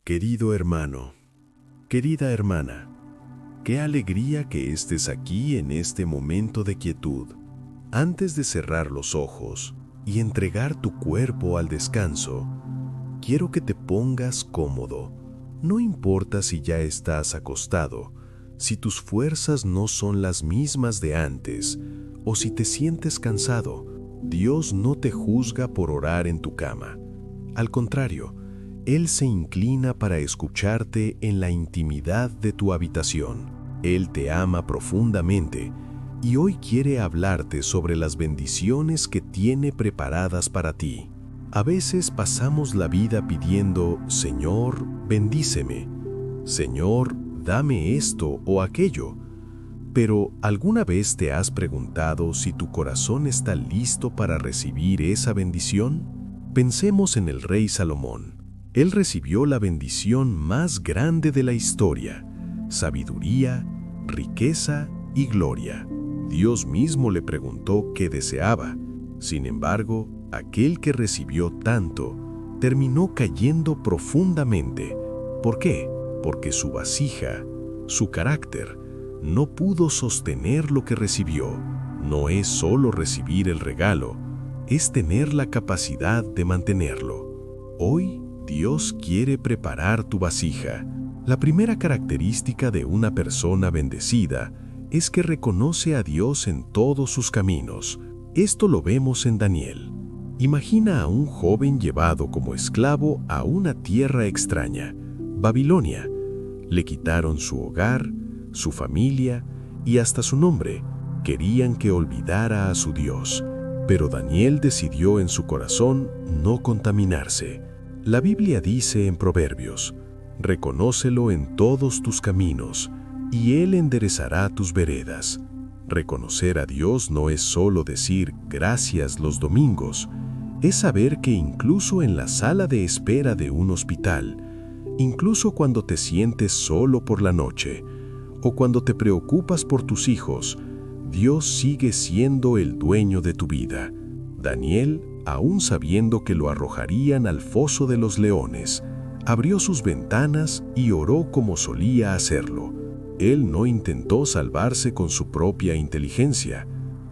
Querido hermano, querida hermana, qué alegría que estés aquí en este momento de quietud. Antes de cerrar los ojos y entregar tu cuerpo al descanso, quiero que te pongas cómodo. No importa si ya estás acostado, si tus fuerzas no son las mismas de antes o si te sientes cansado. Dios no te juzga por orar en tu cama. Al contrario, Él se inclina para escucharte en la intimidad de tu habitación. Él te ama profundamente y hoy quiere hablarte sobre las bendiciones que tiene preparadas para ti. A veces pasamos la vida pidiendo, Señor, bendíceme, Señor, dame esto o aquello. Pero, ¿alguna vez te has preguntado si tu corazón está listo para recibir esa bendición? Pensemos en el rey Salomón. Él recibió la bendición más grande de la historia: sabiduría, riqueza y gloria. Dios mismo le preguntó qué deseaba. Sin embargo, aquel que recibió tanto terminó cayendo profundamente. ¿Por qué? Porque su vasija, su carácter, no pudo sostener lo que recibió. No es solo recibir el regalo, es tener la capacidad de mantenerlo. Hoy, Dios quiere preparar tu vasija. La primera característica de una persona bendecida es que reconoce a Dios en todos sus caminos. Esto lo vemos en Daniel. Imagina a un joven llevado como esclavo a una tierra extraña, Babilonia. Le quitaron su hogar, su familia y hasta su nombre. Querían que olvidara a su Dios, pero Daniel decidió en su corazón no contaminarse. La Biblia dice en Proverbios, reconócelo en todos tus caminos, y Él enderezará tus veredas. Reconocer a Dios no es solo decir gracias los domingos, es saber que incluso en la sala de espera de un hospital, incluso cuando te sientes solo por la noche, o cuando te preocupas por tus hijos, Dios sigue siendo el dueño de tu vida. Daniel, aún sabiendo que lo arrojarían al foso de los leones, abrió sus ventanas y oró como solía hacerlo. Él no intentó salvarse con su propia inteligencia.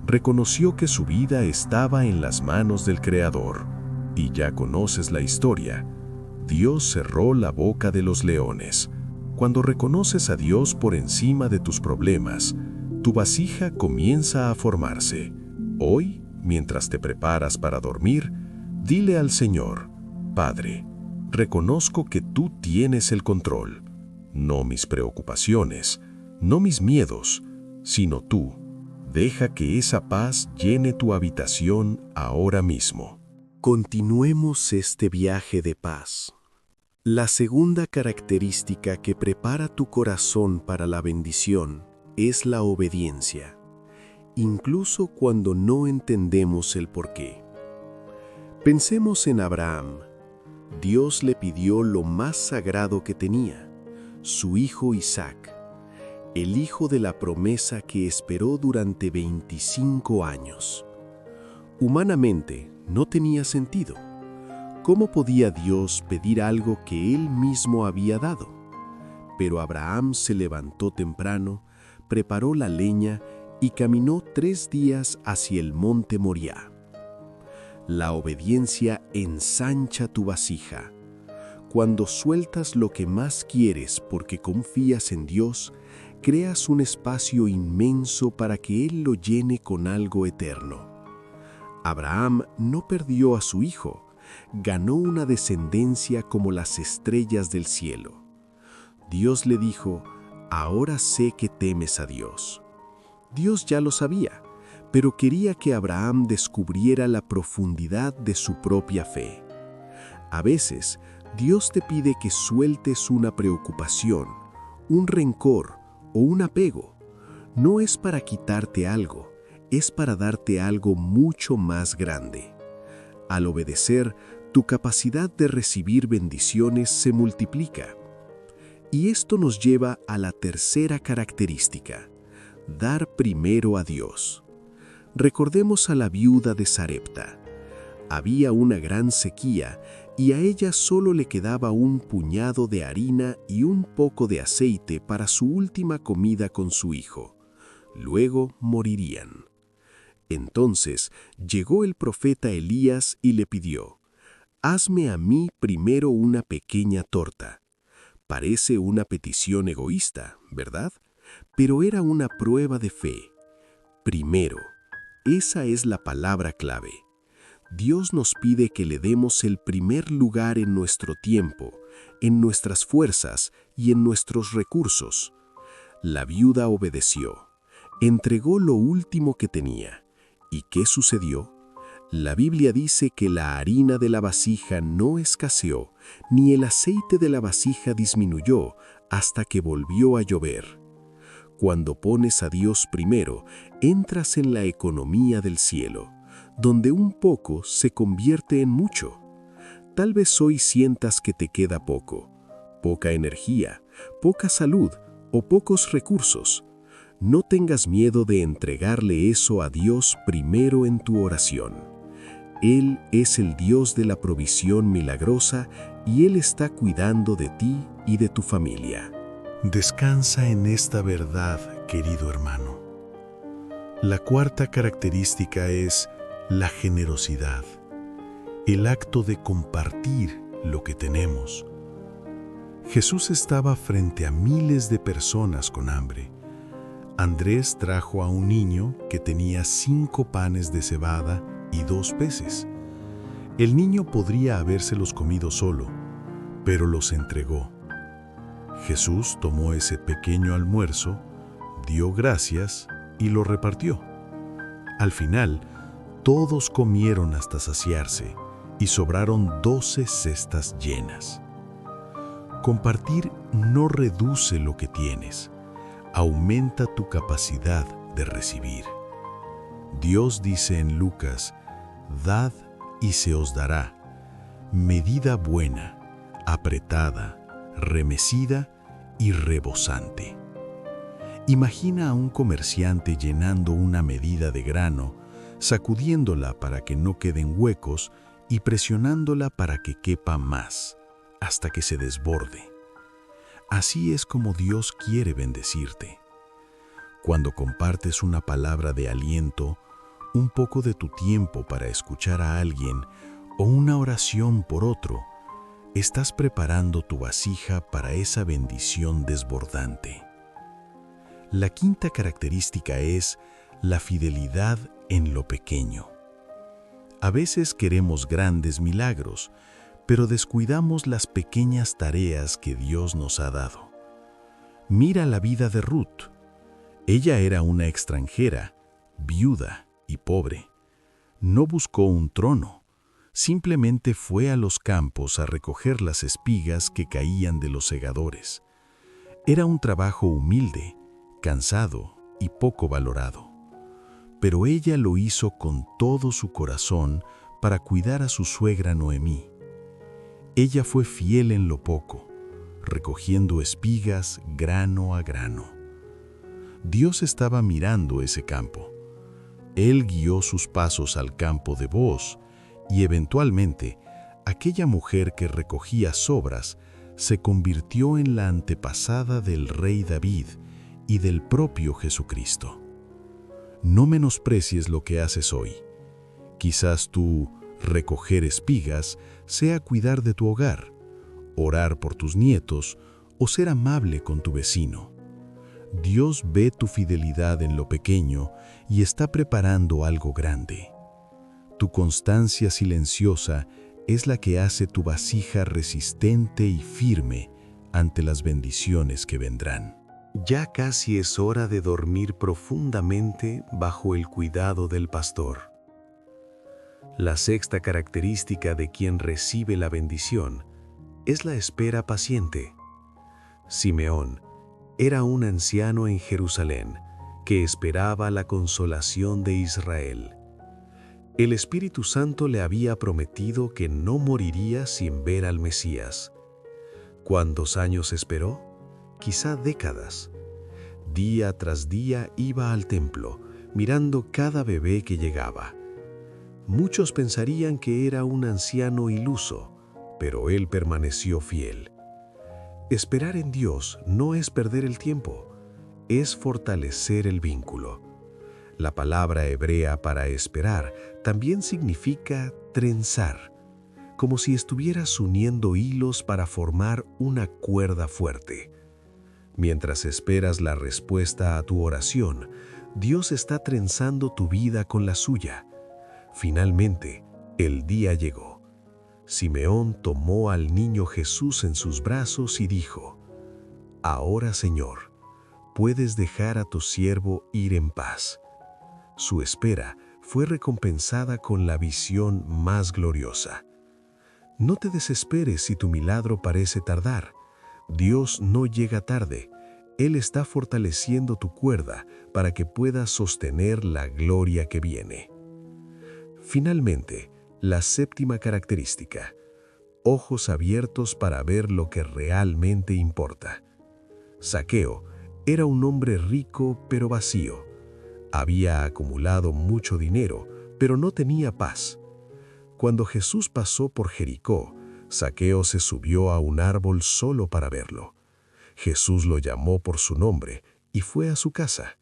Reconoció que su vida estaba en las manos del Creador. Y ya conoces la historia. Dios cerró la boca de los leones. Cuando reconoces a Dios por encima de tus problemas, tu vasija comienza a formarse. Hoy, mientras te preparas para dormir, dile al Señor, Padre, reconozco que tú tienes el control. No mis preocupaciones, no mis miedos, sino tú. Deja que esa paz llene tu habitación ahora mismo. Continuemos este viaje de paz. La segunda característica que prepara tu corazón para la bendición es la obediencia, incluso cuando no entendemos el porqué. Pensemos en Abraham. Dios le pidió lo más sagrado que tenía, su hijo Isaac, el hijo de la promesa que esperó durante 25 años. Humanamente, no tenía sentido. ¿Cómo podía Dios pedir algo que Él mismo había dado? Pero Abraham se levantó temprano, preparó la leña y caminó 3 días hacia el monte Moriah. La obediencia ensancha tu vasija. Cuando sueltas lo que más quieres porque confías en Dios, creas un espacio inmenso para que Él lo llene con algo eterno. Abraham no perdió a su hijo, ganó una descendencia como las estrellas del cielo. Dios le dijo, ahora sé que temes a Dios. Dios ya lo sabía, pero quería que Abraham descubriera la profundidad de su propia fe. A veces, Dios te pide que sueltes una preocupación, un rencor o un apego. No es para quitarte algo, es para darte algo mucho más grande. Al obedecer, tu capacidad de recibir bendiciones se multiplica. Y esto nos lleva a la tercera característica: dar primero a Dios. Recordemos a la viuda de Sarepta. Había una gran sequía y a ella solo le quedaba un puñado de harina y un poco de aceite para su última comida con su hijo. Luego morirían. Entonces llegó el profeta Elías y le pidió: «Hazme a mí primero una pequeña torta». Parece una petición egoísta, ¿verdad? Pero era una prueba de fe. Primero, esa es la palabra clave. Dios nos pide que le demos el primer lugar en nuestro tiempo, en nuestras fuerzas y en nuestros recursos. La viuda obedeció, entregó lo último que tenía. ¿Y qué sucedió? La Biblia dice que la harina de la vasija no escaseó, ni el aceite de la vasija disminuyó hasta que volvió a llover. Cuando pones a Dios primero, entras en la economía del cielo, donde un poco se convierte en mucho. Tal vez hoy sientas que te queda poco, poca energía, poca salud o pocos recursos. No tengas miedo de entregarle eso a Dios primero en tu oración. Él es el Dios de la provisión milagrosa y Él está cuidando de ti y de tu familia. Descansa en esta verdad, querido hermano. La cuarta característica es la generosidad, el acto de compartir lo que tenemos. Jesús estaba frente a miles de personas con hambre. Andrés trajo a un niño que tenía 5 panes de cebada y 2 peces. El niño podría habérselos comido solo, pero los entregó. Jesús tomó ese pequeño almuerzo, dio gracias y lo repartió. Al final, todos comieron hasta saciarse y sobraron 12 cestas llenas. Compartir no reduce lo que tienes, aumenta tu capacidad de recibir. Dios dice en Lucas: «Dad y se os dará, medida buena, apretada, remecida y rebosante». Imagina a un comerciante llenando una medida de grano, sacudiéndola para que no queden huecos y presionándola para que quepa más, hasta que se desborde. Así es como Dios quiere bendecirte. Cuando compartes una palabra de aliento, un poco de tu tiempo para escuchar a alguien o una oración por otro, estás preparando tu vasija para esa bendición desbordante. La quinta característica es la fidelidad en lo pequeño. A veces queremos grandes milagros, pero descuidamos las pequeñas tareas que Dios nos ha dado. Mira la vida de Ruth. Ella era una extranjera, viuda y pobre. No buscó un trono, simplemente fue a los campos a recoger las espigas que caían de los segadores. Era un trabajo humilde, cansado y poco valorado. Pero ella lo hizo con todo su corazón para cuidar a su suegra Noemí. Ella fue fiel en lo poco, recogiendo espigas grano a grano. Dios estaba mirando ese campo. Él guió sus pasos al campo de Booz y eventualmente aquella mujer que recogía sobras se convirtió en la antepasada del rey David y del propio Jesucristo. No menosprecies lo que haces hoy. Quizás tu recoger espigas sea cuidar de tu hogar, orar por tus nietos o ser amable con tu vecino. Dios ve tu fidelidad en lo pequeño y está preparando algo grande. Tu constancia silenciosa es la que hace tu vasija resistente y firme ante las bendiciones que vendrán. Ya casi es hora de dormir profundamente bajo el cuidado del pastor. La sexta característica de quien recibe la bendición es la espera paciente. Simeón era un anciano en Jerusalén que esperaba la consolación de Israel. El Espíritu Santo le había prometido que no moriría sin ver al Mesías. ¿Cuántos años esperó? Quizá décadas. Día tras día iba al templo, mirando cada bebé que llegaba. Muchos pensarían que era un anciano iluso, pero él permaneció fiel. Esperar en Dios no es perder el tiempo, es fortalecer el vínculo. La palabra hebrea para esperar también significa trenzar, como si estuvieras uniendo hilos para formar una cuerda fuerte. Mientras esperas la respuesta a tu oración, Dios está trenzando tu vida con la suya. Finalmente, el día llegó. Simeón tomó al niño Jesús en sus brazos y dijo: «Ahora, Señor, puedes dejar a tu siervo ir en paz». Su espera fue recompensada con la visión más gloriosa. No te desesperes si tu milagro parece tardar. Dios no llega tarde. Él está fortaleciendo tu cuerda para que puedas sostener la gloria que viene. Finalmente, la séptima característica: ojos abiertos para ver lo que realmente importa. Zaqueo era un hombre rico pero vacío. Había acumulado mucho dinero, pero no tenía paz. Cuando Jesús pasó por Jericó, Zaqueo se subió a un árbol solo para verlo. Jesús lo llamó por su nombre y fue a su casa.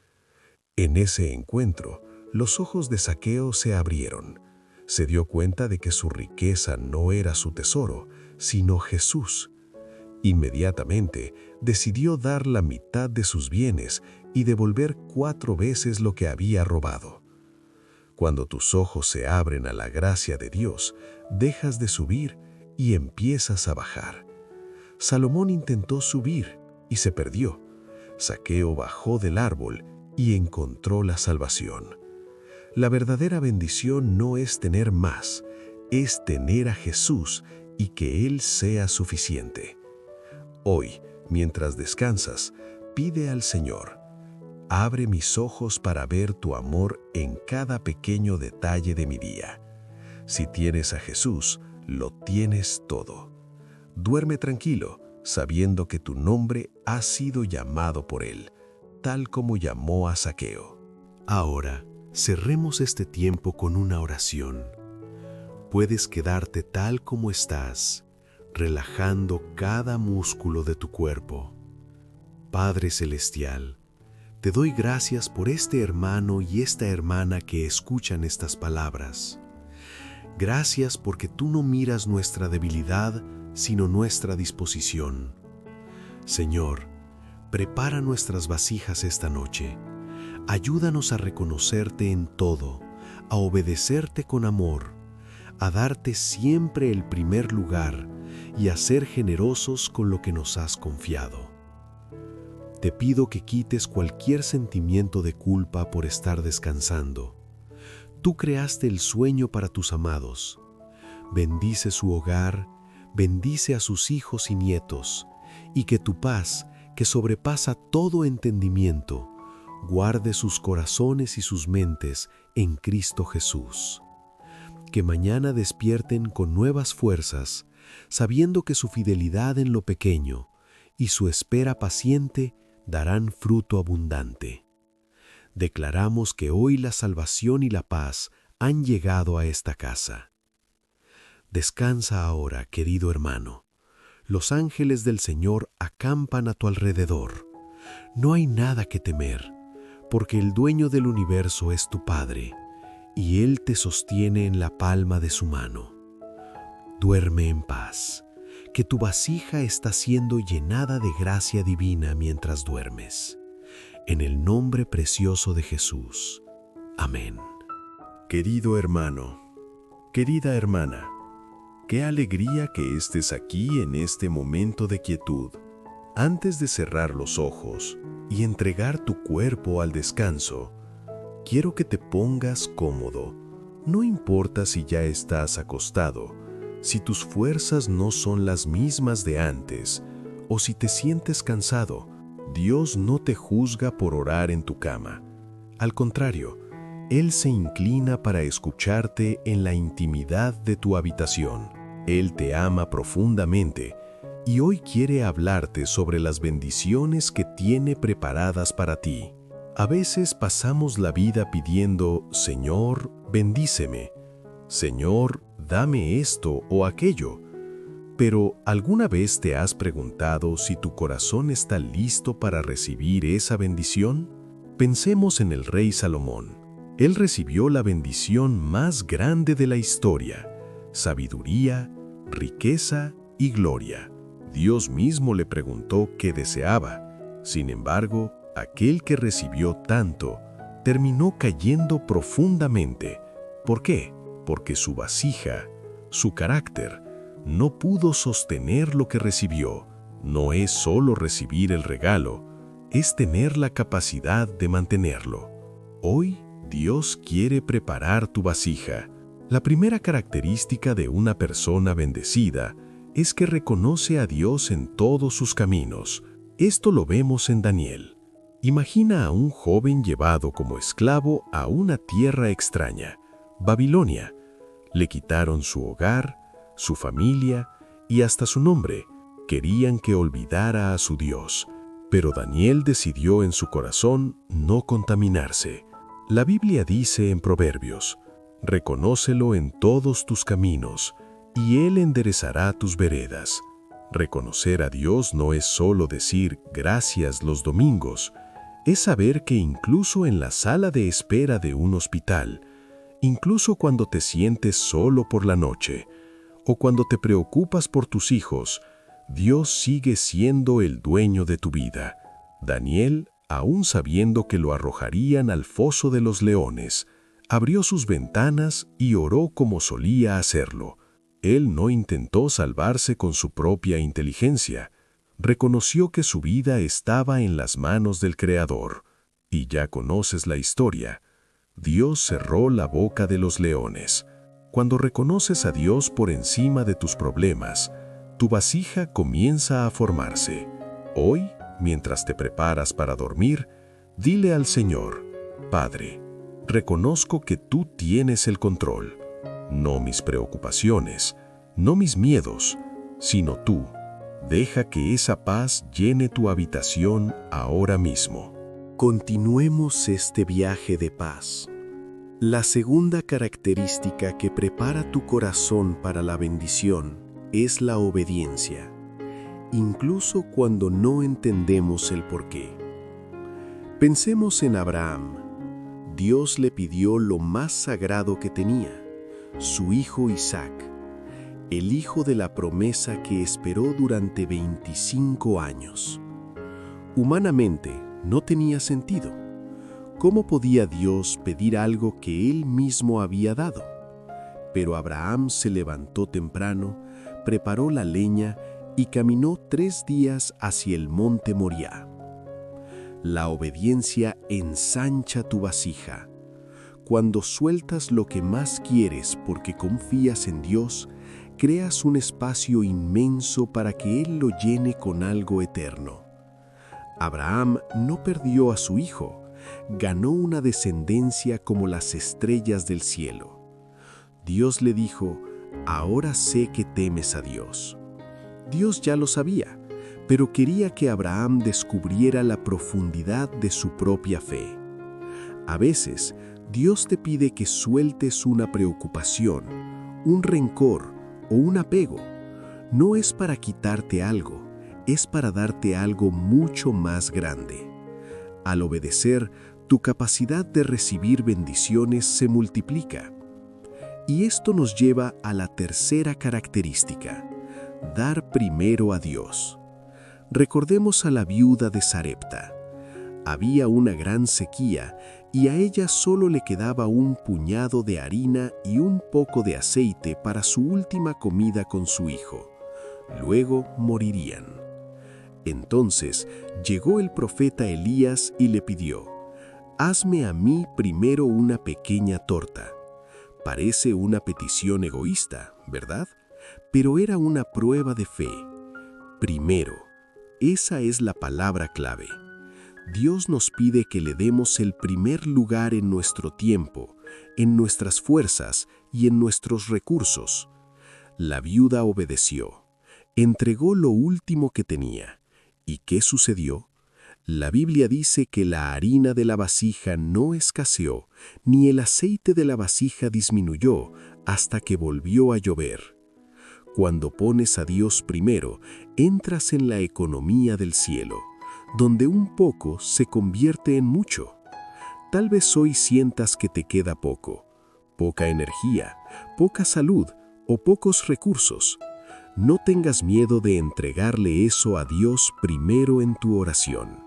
En ese encuentro, los ojos de Zaqueo se abrieron. Se dio cuenta de que su riqueza no era su tesoro, sino Jesús. Inmediatamente decidió dar la mitad de sus bienes y devolver 4 veces lo que había robado. Cuando tus ojos se abren a la gracia de Dios, dejas de subir y empiezas a bajar. Salomón intentó subir y se perdió. Zaqueo bajó del árbol y encontró la salvación. La verdadera bendición no es tener más, es tener a Jesús y que Él sea suficiente. Hoy, mientras descansas, pide al Señor: abre mis ojos para ver tu amor en cada pequeño detalle de mi día. Si tienes a Jesús, lo tienes todo. Duerme tranquilo, sabiendo que tu nombre ha sido llamado por Él, tal como llamó a Zaqueo. Ahora, cerremos este tiempo con una oración. Puedes quedarte tal como estás, relajando cada músculo de tu cuerpo. Padre Celestial, te doy gracias por este hermano y esta hermana que escuchan estas palabras. Gracias porque tú no miras nuestra debilidad, sino nuestra disposición. Señor, prepara nuestras vasijas esta noche. Ayúdanos a reconocerte en todo, a obedecerte con amor, a darte siempre el primer lugar y a ser generosos con lo que nos has confiado. Te pido que quites cualquier sentimiento de culpa por estar descansando. Tú creaste el sueño para tus amados. Bendice su hogar, bendice a sus hijos y nietos, y que tu paz, que sobrepasa todo entendimiento, guarde sus corazones y sus mentes en Cristo Jesús. Que mañana despierten con nuevas fuerzas, sabiendo que su fidelidad en lo pequeño y su espera paciente darán fruto abundante. Declaramos que hoy la salvación y la paz han llegado a esta casa. Descansa ahora, querido hermano. Los ángeles del Señor acampan a tu alrededor. No hay nada que temer, porque el dueño del universo es tu Padre, y Él te sostiene en la palma de su mano. Duerme en paz, que tu vasija está siendo llenada de gracia divina mientras duermes. En el nombre precioso de Jesús. Amén. Querido hermano, querida hermana, qué alegría que estés aquí en este momento de quietud. Antes de cerrar los ojos y entregar tu cuerpo al descanso, quiero que te pongas cómodo. No importa si ya estás acostado, si tus fuerzas no son las mismas de antes, o si te sientes cansado. Dios no te juzga por orar en tu cama. Al contrario, Él se inclina para escucharte en la intimidad de tu habitación. Él te ama profundamente y hoy quiere hablarte sobre las bendiciones que tiene preparadas para ti. A veces pasamos la vida pidiendo: Señor, bendíceme. Señor, dame esto o aquello. Pero, ¿alguna vez te has preguntado si tu corazón está listo para recibir esa bendición? Pensemos en el rey Salomón. Él recibió la bendición más grande de la historia: sabiduría, riqueza y gloria. Dios mismo le preguntó qué deseaba. Sin embargo, aquel que recibió tanto terminó cayendo profundamente. ¿Por qué? Porque su vasija, su carácter, no pudo sostener lo que recibió. No es solo recibir el regalo, es tener la capacidad de mantenerlo. Hoy, Dios quiere preparar tu vasija. La primera característica de una persona bendecida es que reconoce a Dios en todos sus caminos. Esto lo vemos en Daniel. Imagina a un joven llevado como esclavo a una tierra extraña, Babilonia. Le quitaron su hogar, su familia y hasta su nombre. Querían que olvidara a su Dios, pero Daniel decidió en su corazón no contaminarse. La Biblia dice en Proverbios: «Reconócelo en todos tus caminos, y Él enderezará tus veredas». Reconocer a Dios no es solo decir gracias los domingos, es saber que incluso en la sala de espera de un hospital, incluso cuando te sientes solo por la noche, o cuando te preocupas por tus hijos, Dios sigue siendo el dueño de tu vida. Daniel, aún sabiendo que lo arrojarían al foso de los leones, abrió sus ventanas y oró como solía hacerlo. Él no intentó salvarse con su propia inteligencia. Reconoció que su vida estaba en las manos del Creador. Y ya conoces la historia. Dios cerró la boca de los leones. Cuando reconoces a Dios por encima de tus problemas, tu vasija comienza a formarse. Hoy, mientras te preparas para dormir, dile al Señor: «Padre, reconozco que tú tienes el control. No mis preocupaciones, no mis miedos, sino tú. Deja que esa paz llene tu habitación ahora mismo». Continuemos este viaje de paz. La segunda característica que prepara tu corazón para la bendición es la obediencia, incluso cuando no entendemos el porqué. Pensemos en Abraham. Dios le pidió lo más sagrado que tenía, su hijo Isaac, el hijo de la promesa que esperó durante 25 años. Humanamente, no tenía sentido. ¿Cómo podía Dios pedir algo que Él mismo había dado? Pero Abraham se levantó temprano, preparó la leña y caminó 3 días hacia el monte Moriah. La obediencia ensancha tu vasija. Cuando sueltas lo que más quieres porque confías en Dios, creas un espacio inmenso para que Él lo llene con algo eterno. Abraham no perdió a su hijo, ganó una descendencia como las estrellas del cielo. Dios le dijo: «Ahora sé que temes a Dios». Dios ya lo sabía, pero quería que Abraham descubriera la profundidad de su propia fe. A veces, Dios te pide que sueltes una preocupación, un rencor o un apego. No es para quitarte algo, es para darte algo mucho más grande. Al obedecer, tu capacidad de recibir bendiciones se multiplica. Y esto nos lleva a la tercera característica: dar primero a Dios. Recordemos a la viuda de Sarepta. Había una gran sequía y a ella solo le quedaba un puñado de harina y un poco de aceite para su última comida con su hijo. Luego morirían. Entonces llegó el profeta Elías y le pidió: «Hazme a mí primero una pequeña torta». Parece una petición egoísta, ¿verdad? Pero era una prueba de fe. Primero, esa es la palabra clave. Dios nos pide que le demos el primer lugar en nuestro tiempo, en nuestras fuerzas y en nuestros recursos. La viuda obedeció, entregó lo último que tenía. ¿Y qué sucedió? La Biblia dice que la harina de la vasija no escaseó, ni el aceite de la vasija disminuyó hasta que volvió a llover. Cuando pones a Dios primero, entras en la economía del cielo, donde un poco se convierte en mucho. Tal vez hoy sientas que te queda poco, poca energía, poca salud o pocos recursos. No tengas miedo de entregarle eso a Dios primero en tu oración.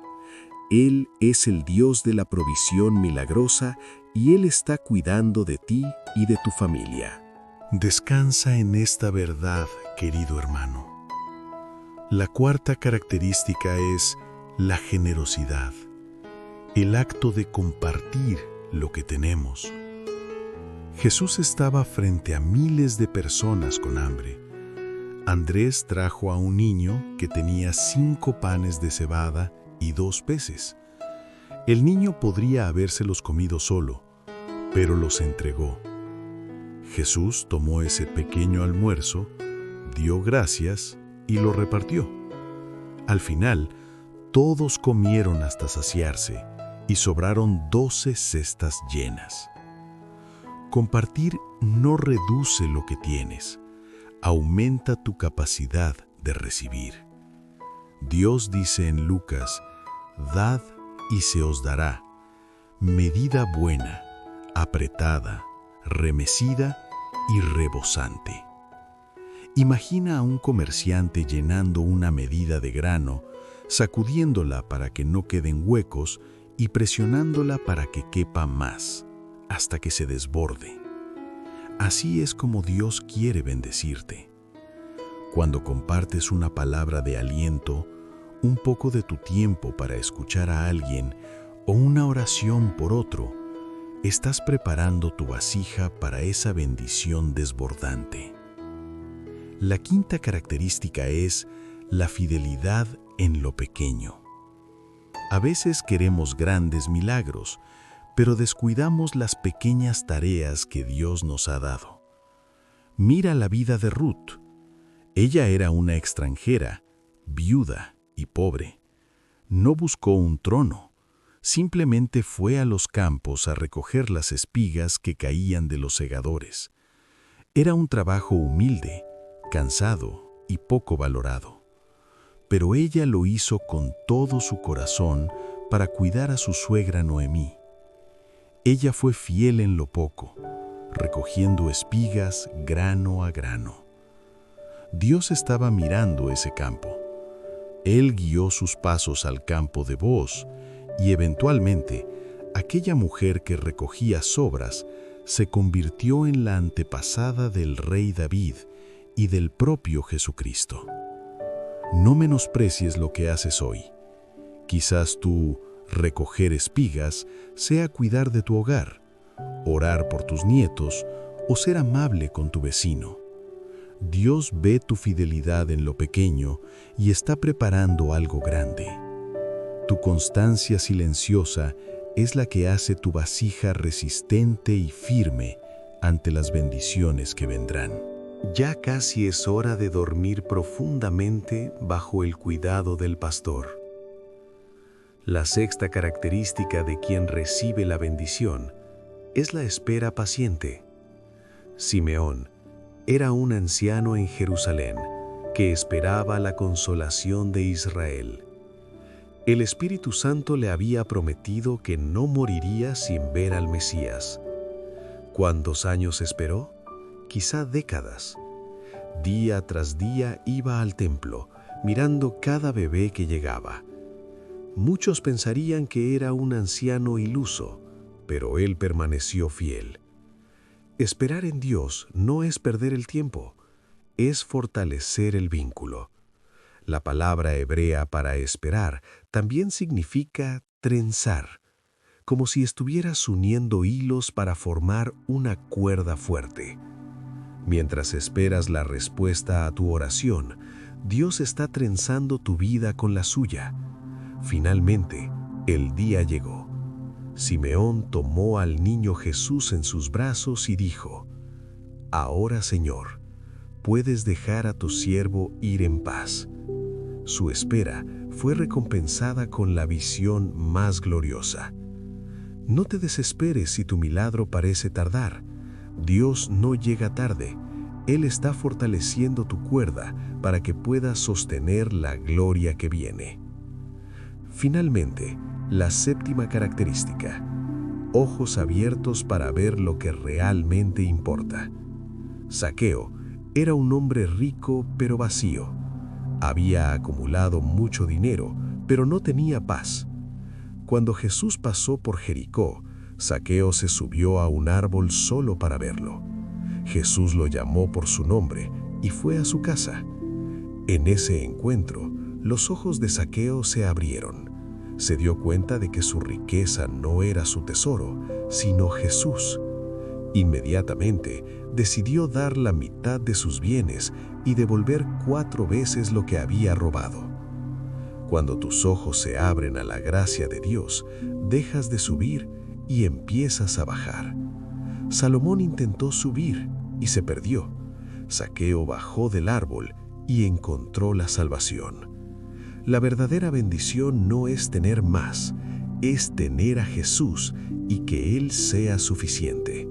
Él es el Dios de la provisión milagrosa y Él está cuidando de ti y de tu familia. Descansa en esta verdad, querido hermano. La cuarta característica es la generosidad, el acto de compartir lo que tenemos. Jesús estaba frente a miles de personas con hambre. Andrés trajo a un niño que tenía 5 panes de cebada y 2 peces. El niño podría habérselos comido solo, pero los entregó. Jesús tomó ese pequeño almuerzo, dio gracias y lo repartió. Al final, todos comieron hasta saciarse y sobraron 12 cestas llenas. Compartir no reduce lo que tienes, aumenta tu capacidad de recibir. Dios dice en Lucas: «Dad y se os dará, medida buena, apretada, remecida y rebosante». Imagina a un comerciante llenando una medida de grano, sacudiéndola para que no queden huecos y presionándola para que quepa más, hasta que se desborde. Así es como Dios quiere bendecirte. Cuando compartes una palabra de aliento, un poco de tu tiempo para escuchar a alguien o una oración por otro, estás preparando tu vasija para esa bendición desbordante. La quinta característica es la fidelidad en lo pequeño. A veces queremos grandes milagros, pero descuidamos las pequeñas tareas que Dios nos ha dado. Mira la vida de Ruth. Ella era una extranjera, viuda y pobre. No buscó un trono, simplemente fue a los campos a recoger las espigas que caían de los segadores. Era un trabajo humilde, cansado y poco valorado. Pero ella lo hizo con todo su corazón para cuidar a su suegra Noemí. Ella fue fiel en lo poco, recogiendo espigas grano a grano. Dios estaba mirando ese campo. Él guió sus pasos al campo de Booz y eventualmente aquella mujer que recogía sobras se convirtió en la antepasada del rey David y del propio Jesucristo. No menosprecies lo que haces hoy. Quizás tú recoger espigas sea cuidar de tu hogar, orar por tus nietos o ser amable con tu vecino. Dios ve tu fidelidad en lo pequeño y está preparando algo grande. Tu constancia silenciosa es la que hace tu vasija resistente y firme ante las bendiciones que vendrán. Ya casi es hora de dormir profundamente bajo el cuidado del pastor. La sexta característica de quien recibe la bendición es la espera paciente. Simeón era un anciano en Jerusalén que esperaba la consolación de Israel. El Espíritu Santo le había prometido que no moriría sin ver al Mesías. ¿Cuántos años esperó? Quizá décadas. Día tras día iba al templo, mirando cada bebé que llegaba. Muchos pensarían que era un anciano iluso, pero él permaneció fiel. Esperar en Dios no es perder el tiempo, es fortalecer el vínculo. La palabra hebrea para esperar también significa trenzar, como si estuvieras uniendo hilos para formar una cuerda fuerte. Mientras esperas la respuesta a tu oración, Dios está trenzando tu vida con la suya. Finalmente, el día llegó. Simeón tomó al niño Jesús en sus brazos y dijo: «Ahora, Señor, puedes dejar a tu siervo ir en paz». Su espera fue recompensada con la visión más gloriosa. No te desesperes si tu milagro parece tardar. Dios no llega tarde, Él está fortaleciendo tu cuerda para que puedas sostener la gloria que viene. Finalmente, la séptima característica: ojos abiertos para ver lo que realmente importa. Zaqueo era un hombre rico pero vacío. Había acumulado mucho dinero, pero no tenía paz. Cuando Jesús pasó por Jericó, Zaqueo se subió a un árbol solo para verlo. Jesús lo llamó por su nombre y fue a su casa. En ese encuentro, los ojos de Zaqueo se abrieron. Se dio cuenta de que su riqueza no era su tesoro, sino Jesús. Inmediatamente decidió dar la mitad de sus bienes y devolver 4 veces lo que había robado. Cuando tus ojos se abren a la gracia de Dios, dejas de subir y empiezas a bajar. Salomón intentó subir y se perdió. Zaqueo bajó del árbol y encontró la salvación. La verdadera bendición no es tener más, es tener a Jesús y que Él sea suficiente.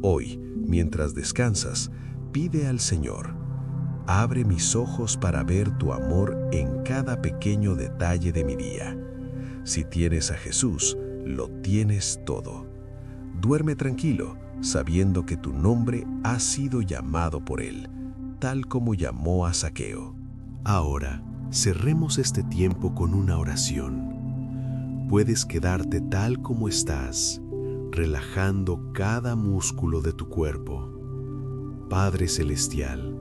Hoy, mientras descansas, pide al Señor: abre mis ojos para ver tu amor en cada pequeño detalle de mi día. Si tienes a Jesús, lo tienes todo. Duerme tranquilo, sabiendo que tu nombre ha sido llamado por Él, tal como llamó a Zaqueo. Ahora, cerremos este tiempo con una oración. Puedes quedarte tal como estás, relajando cada músculo de tu cuerpo. Padre Celestial,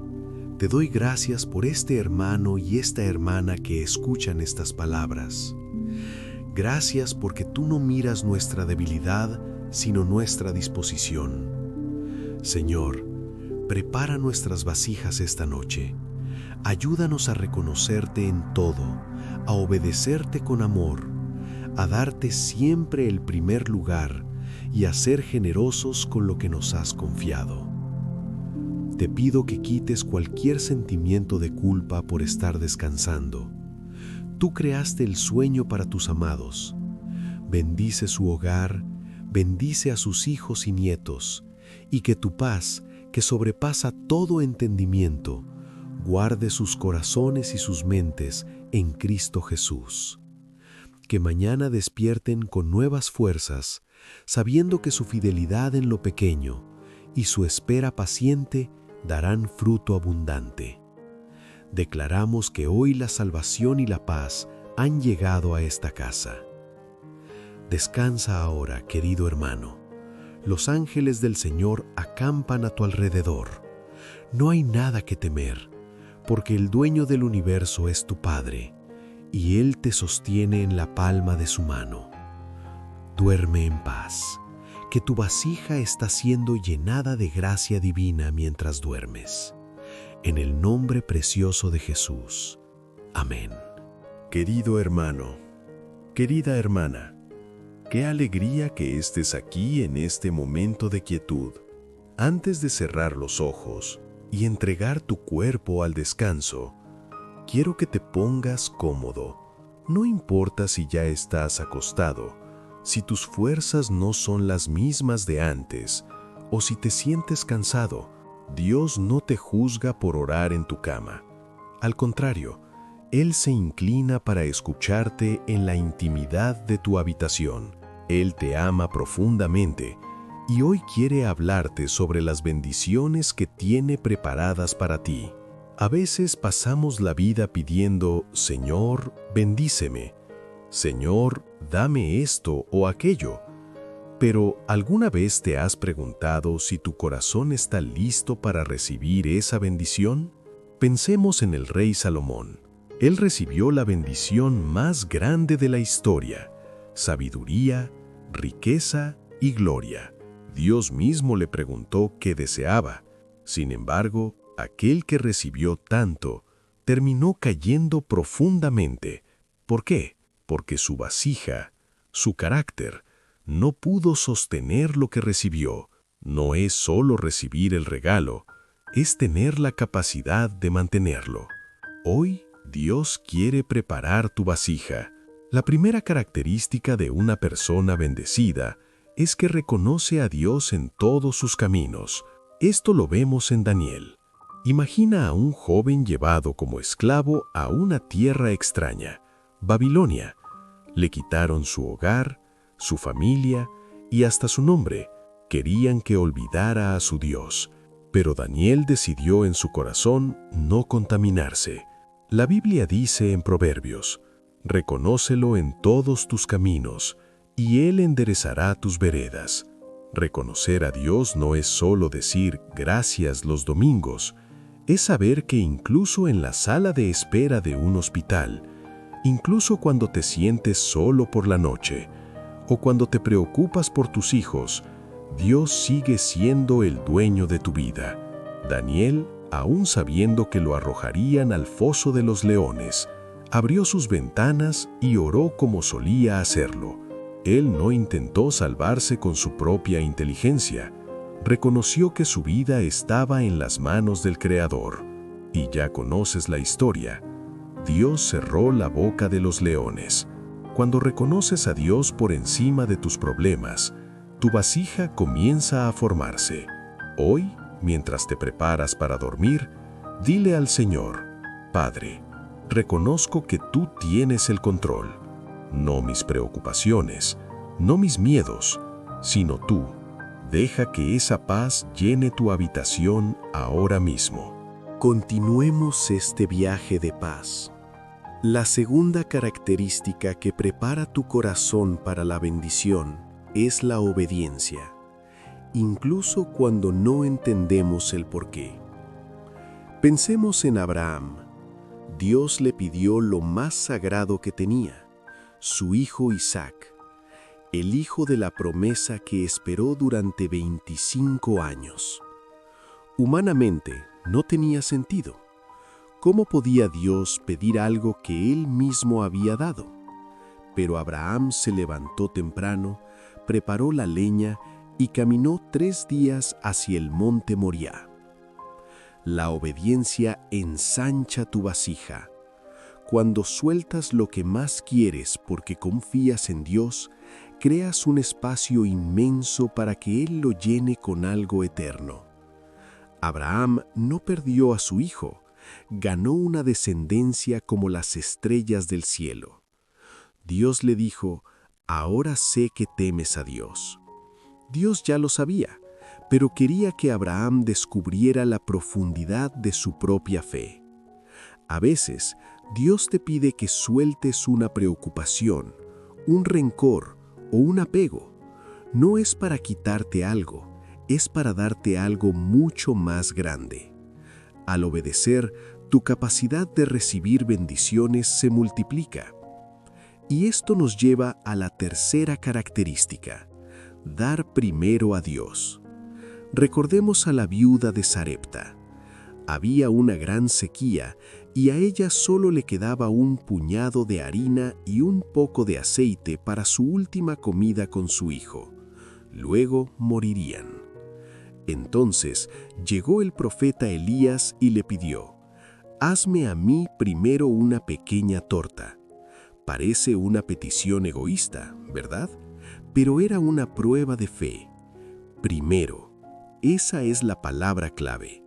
te doy gracias por este hermano y esta hermana que escuchan estas palabras. Gracias porque tú no miras nuestra debilidad, sino nuestra disposición. Señor, prepara nuestras vasijas esta noche. Ayúdanos a reconocerte en todo, a obedecerte con amor, a darte siempre el primer lugar y a ser generosos con lo que nos has confiado. Te pido que quites cualquier sentimiento de culpa por estar descansando. Tú creaste el sueño para tus amados. Bendice su hogar, bendice a sus hijos y nietos, y que tu paz, que sobrepasa todo entendimiento, guarde sus corazones y sus mentes en Cristo Jesús. Que mañana despierten con nuevas fuerzas, sabiendo que su fidelidad en lo pequeño y su espera paciente darán fruto abundante. Declaramos que hoy la salvación y la paz han llegado a esta casa. Descansa ahora, querido hermano. Los ángeles del Señor acampan a tu alrededor. No hay nada que temer, porque el dueño del universo es tu Padre, y Él te sostiene en la palma de su mano. Duerme en paz, que tu vasija está siendo llenada de gracia divina mientras duermes. En el nombre precioso de Jesús. Amén. Querido hermano, querida hermana, qué alegría que estés aquí en este momento de quietud. Antes de cerrar los ojos y entregar tu cuerpo al descanso, quiero que te pongas cómodo. No importa si ya estás acostado, si tus fuerzas no son las mismas de antes, o si te sientes cansado. Dios no te juzga por orar en tu cama. Al contrario, Él se inclina para escucharte en la intimidad de tu habitación. Él te ama profundamente y hoy quiere hablarte sobre las bendiciones que tiene preparadas para ti. A veces pasamos la vida pidiendo: Señor, bendíceme. Señor, dame esto o aquello. Pero, ¿alguna vez te has preguntado si tu corazón está listo para recibir esa bendición? Pensemos en el rey Salomón. Él recibió la bendición más grande de la historia: sabiduría, riqueza y gloria. Dios mismo le preguntó qué deseaba. Sin embargo, aquel que recibió tanto terminó cayendo profundamente. ¿Por qué? Porque su vasija, su carácter, no pudo sostener lo que recibió. No es solo recibir el regalo, es tener la capacidad de mantenerlo. Hoy, Dios quiere preparar tu vasija. La primera característica de una persona bendecida es que reconoce a Dios en todos sus caminos. Esto lo vemos en Daniel. Imagina a un joven llevado como esclavo a una tierra extraña, Babilonia. Le quitaron su hogar, su familia y hasta su nombre. Querían que olvidara a su Dios. Pero Daniel decidió en su corazón no contaminarse. La Biblia dice en Proverbios: «Reconócelo en todos tus caminos, y Él enderezará tus veredas». Reconocer a Dios no es solo decir gracias los domingos, es saber que incluso en la sala de espera de un hospital, incluso cuando te sientes solo por la noche, o cuando te preocupas por tus hijos, Dios sigue siendo el dueño de tu vida. Daniel, aún sabiendo que lo arrojarían al foso de los leones, abrió sus ventanas y oró como solía hacerlo. Él no intentó salvarse con su propia inteligencia. Reconoció que su vida estaba en las manos del Creador. Y ya conoces la historia. Dios cerró la boca de los leones. Cuando reconoces a Dios por encima de tus problemas, tu vasija comienza a formarse. Hoy, mientras te preparas para dormir, dile al Señor: Padre, reconozco que tú tienes el control. No mis preocupaciones, no mis miedos, sino tú. Deja que esa paz llene tu habitación ahora mismo. Continuemos este viaje de paz. La segunda característica que prepara tu corazón para la bendición es la obediencia, incluso cuando no entendemos el porqué. Pensemos en Abraham. Dios le pidió lo más sagrado que tenía, su hijo Isaac, el hijo de la promesa que esperó durante 25 años. Humanamente, no tenía sentido. ¿Cómo podía Dios pedir algo que Él mismo había dado? Pero Abraham se levantó temprano, preparó la leña y caminó 3 días hacia el monte Moriah. La obediencia ensancha tu vasija. Cuando sueltas lo que más quieres porque confías en Dios, creas un espacio inmenso para que Él lo llene con algo eterno. Abraham no perdió a su hijo, ganó una descendencia como las estrellas del cielo. Dios le dijo: ahora sé que temes a Dios. Dios ya lo sabía, pero quería que Abraham descubriera la profundidad de su propia fe. A veces, Dios te pide que sueltes una preocupación, un rencor o un apego. No es para quitarte algo, es para darte algo mucho más grande. Al obedecer, tu capacidad de recibir bendiciones se multiplica. Y esto nos lleva a la tercera característica: dar primero a Dios. Recordemos a la viuda de Sarepta. Había una gran sequía y a ella solo le quedaba un puñado de harina y un poco de aceite para su última comida con su hijo. Luego morirían. Entonces llegó el profeta Elías y le pidió: hazme a mí primero una pequeña torta. Parece una petición egoísta, ¿verdad? Pero era una prueba de fe. Primero, esa es la palabra clave.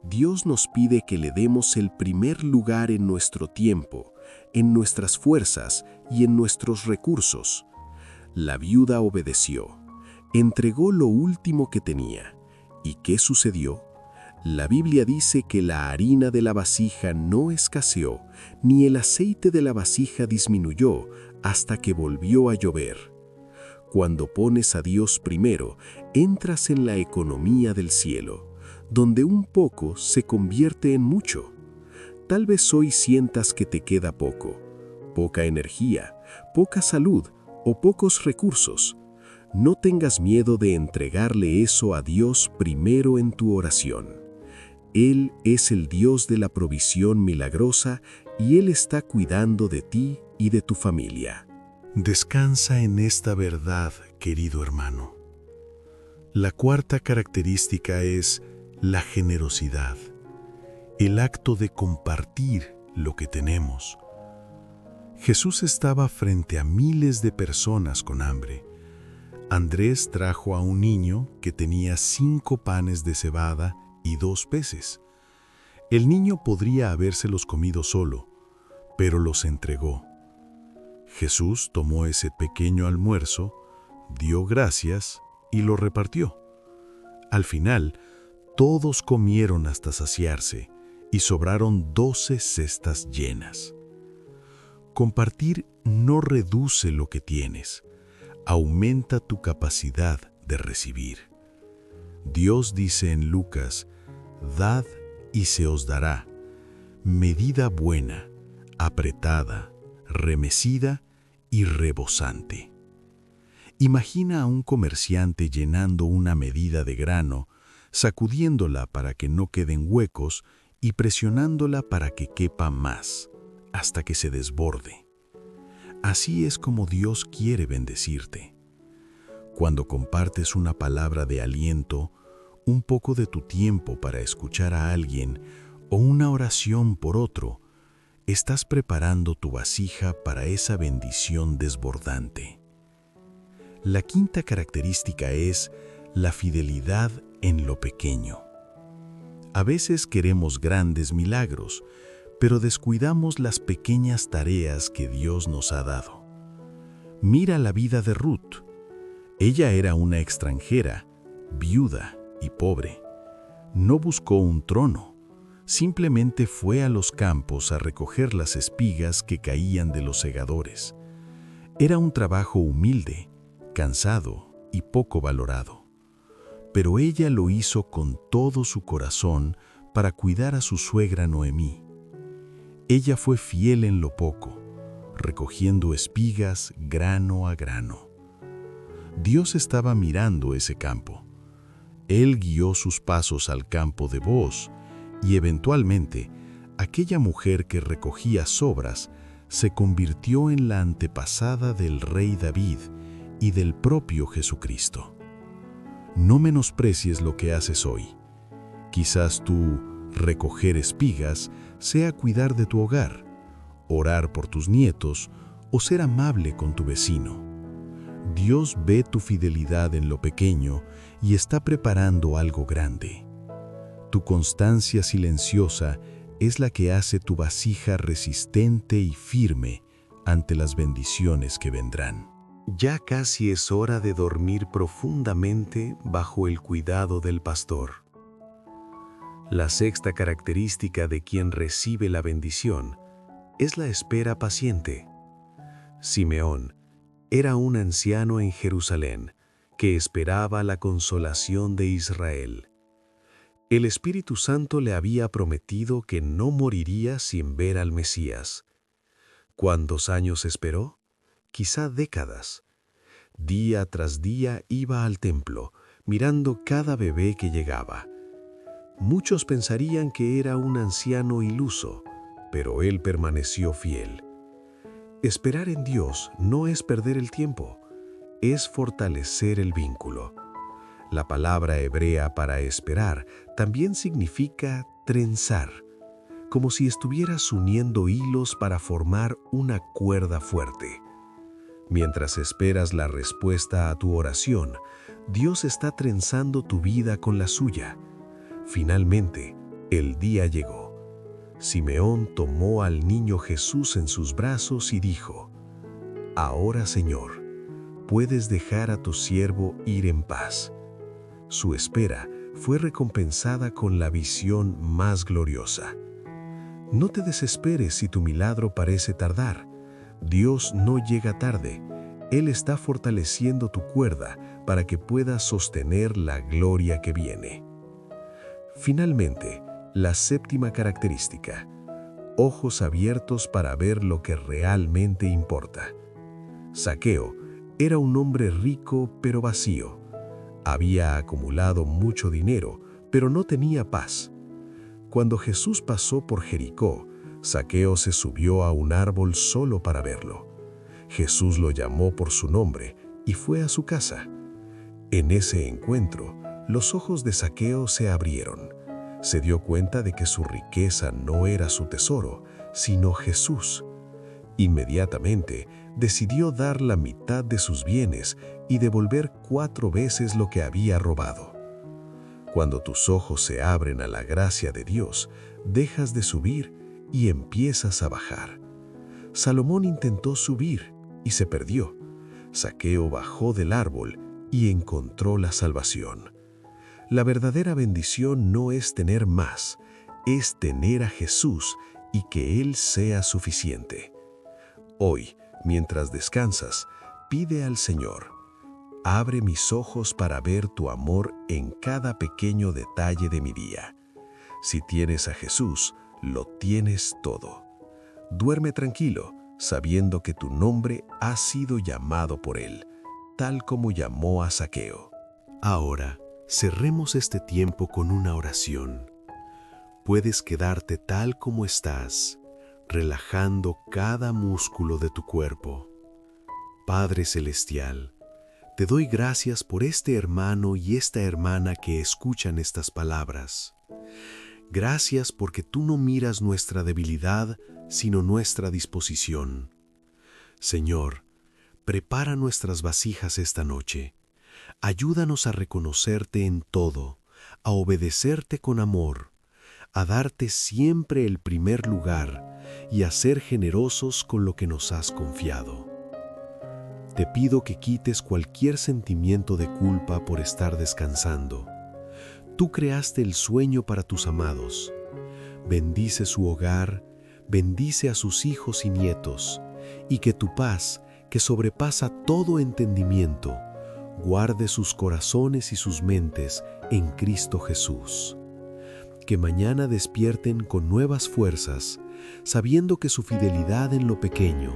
Dios nos pide que le demos el primer lugar en nuestro tiempo, en nuestras fuerzas y en nuestros recursos. La viuda obedeció, entregó lo último que tenía. ¿Y qué sucedió? La Biblia dice que la harina de la vasija no escaseó, ni el aceite de la vasija disminuyó hasta que volvió a llover. Cuando pones a Dios primero, entras en la economía del cielo, donde un poco se convierte en mucho. Tal vez hoy sientas que te queda poco, poca energía, poca salud o pocos recursos. No tengas miedo de entregarle eso a Dios primero en tu oración. Él es el Dios de la provisión milagrosa y Él está cuidando de ti y de tu familia. Descansa en esta verdad, querido hermano. La cuarta característica es la generosidad, el acto de compartir lo que tenemos. Jesús estaba frente a miles de personas con hambre. Andrés trajo a un niño que tenía 5 panes de cebada y 2 peces. El niño podría habérselos comido solo, pero los entregó. Jesús tomó ese pequeño almuerzo, dio gracias y lo repartió. Al final, todos comieron hasta saciarse y sobraron 12 cestas llenas. Compartir no reduce lo que tienes, aumenta tu capacidad de recibir. Dios dice en Lucas: «Dad y se os dará, medida buena, apretada, remecida y rebosante». Imagina a un comerciante llenando una medida de grano, sacudiéndola para que no queden huecos y presionándola para que quepa más, hasta que se desborde. Así es como Dios quiere bendecirte. Cuando compartes una palabra de aliento, un poco de tu tiempo para escuchar a alguien o una oración por otro, estás preparando tu vasija para esa bendición desbordante. La quinta característica es la fidelidad en lo pequeño. A veces queremos grandes milagros, pero descuidamos las pequeñas tareas que Dios nos ha dado. Mira la vida de Ruth. Ella era una extranjera, viuda y pobre. No buscó un trono, simplemente fue a los campos a recoger las espigas que caían de los segadores. Era un trabajo humilde, cansado y poco valorado. Pero ella lo hizo con todo su corazón para cuidar a su suegra Noemí. Ella fue fiel en lo poco, recogiendo espigas grano a grano. Dios estaba mirando ese campo. Él guió sus pasos al campo de Booz y eventualmente aquella mujer que recogía sobras se convirtió en la antepasada del rey David y del propio Jesucristo. No menosprecies lo que haces hoy. Quizás tu recoger espigas sea cuidar de tu hogar, orar por tus nietos o ser amable con tu vecino. Dios ve tu fidelidad en lo pequeño y está preparando algo grande. Tu constancia silenciosa es la que hace tu vasija resistente y firme ante las bendiciones que vendrán. Ya casi es hora de dormir profundamente bajo el cuidado del pastor. La sexta característica de quien recibe la bendición es la espera paciente. Simeón era un anciano en Jerusalén que esperaba la consolación de Israel. El Espíritu Santo le había prometido que no moriría sin ver al Mesías. ¿Cuántos años esperó? Quizá décadas. Día tras día iba al templo, mirando cada bebé que llegaba. Muchos pensarían que era un anciano iluso, pero él permaneció fiel. Esperar en Dios no es perder el tiempo, es fortalecer el vínculo. La palabra hebrea para esperar también significa trenzar, como si estuvieras uniendo hilos para formar una cuerda fuerte. Mientras esperas la respuesta a tu oración, Dios está trenzando tu vida con la suya. Finalmente, el día llegó. Simeón tomó al niño Jesús en sus brazos y dijo: «Ahora, Señor, puedes dejar a tu siervo ir en paz». Su espera fue recompensada con la visión más gloriosa. No te desesperes si tu milagro parece tardar. Dios no llega tarde. Él está fortaleciendo tu cuerda para que puedas sostener la gloria que viene. Finalmente, la séptima característica: ojos abiertos para ver lo que realmente importa. Zaqueo era un hombre rico pero vacío. Había acumulado mucho dinero, pero no tenía paz. Cuando Jesús pasó por Jericó, Zaqueo se subió a un árbol solo para verlo. Jesús lo llamó por su nombre y fue a su casa. En ese encuentro, los ojos de Zaqueo se abrieron. Se dio cuenta de que su riqueza no era su tesoro, sino Jesús. Inmediatamente decidió dar la mitad de sus bienes y devolver 4 veces lo que había robado. Cuando tus ojos se abren a la gracia de Dios, dejas de subir y empiezas a bajar. Salomón intentó subir y se perdió. Zaqueo bajó del árbol y encontró la salvación. La verdadera bendición no es tener más, es tener a Jesús y que Él sea suficiente. Hoy, mientras descansas, pide al Señor: abre mis ojos para ver tu amor en cada pequeño detalle de mi día. Si tienes a Jesús, lo tienes todo. Duerme tranquilo, sabiendo que tu nombre ha sido llamado por Él, tal como llamó a Zaqueo. Ahora, cerremos este tiempo con una oración. Puedes quedarte tal como estás, relajando cada músculo de tu cuerpo. Padre Celestial, te doy gracias por este hermano y esta hermana que escuchan estas palabras. Gracias porque tú no miras nuestra debilidad, sino nuestra disposición. Señor, prepara nuestras vasijas esta noche. Ayúdanos a reconocerte en todo, a obedecerte con amor, a darte siempre el primer lugar y a ser generosos con lo que nos has confiado. Te pido que quites cualquier sentimiento de culpa por estar descansando. Tú creaste el sueño para tus amados. Bendice su hogar, bendice a sus hijos y nietos, y que tu paz, que sobrepasa todo entendimiento, guarde sus corazones y sus mentes en Cristo Jesús. Que mañana despierten con nuevas fuerzas, sabiendo que su fidelidad en lo pequeño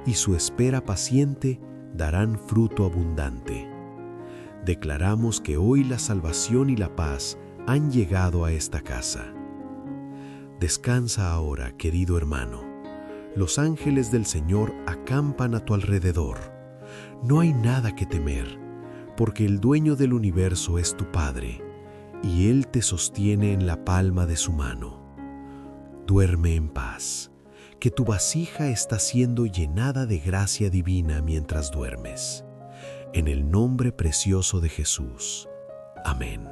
y su espera paciente darán fruto abundante. Declaramos que hoy la salvación y la paz han llegado a esta casa. Descansa ahora, querido hermano. Los ángeles del Señor acampan a tu alrededor. No hay nada que temer, porque el dueño del universo es tu Padre, y Él te sostiene en la palma de su mano. Duerme en paz, que tu vasija está siendo llenada de gracia divina mientras duermes. En el nombre precioso de Jesús. Amén.